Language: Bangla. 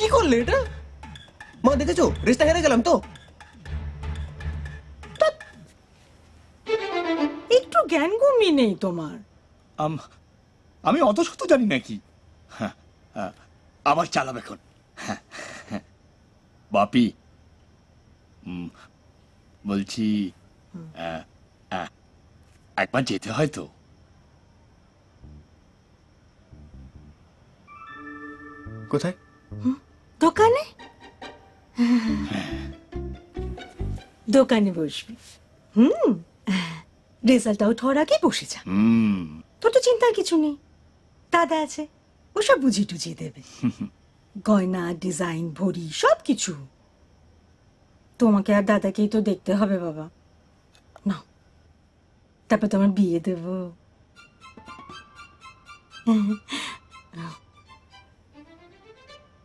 কি করলে এটা? মা দেখেছো রেসটা হেরে গেলাম তো। একটু জ্ঞান গুণই নেই তোমার। আমি অত শত জানি নাকি? হ্যাঁ, আবার চালাবে এখন। হ্যাঁ, হ্যাঁ। বাপি, বলছি একবার যেতে হয় তো। কোথায়? দোকানে দোকানে বসবি। রেজাল্ট আউট হওয়ার আগে বসে যা। তোর তো চিন্তার কিছু নেই, দাদা আছে, ওসব বুঝিয়ে টুঝিয়ে দেবে। গয়না, ডিজাইন, ভরি সব কিছু তোমাকে আর দাদাকেই তো দেখতে হবে বাবা। না, তারপর তোমার বিয়ে দেব।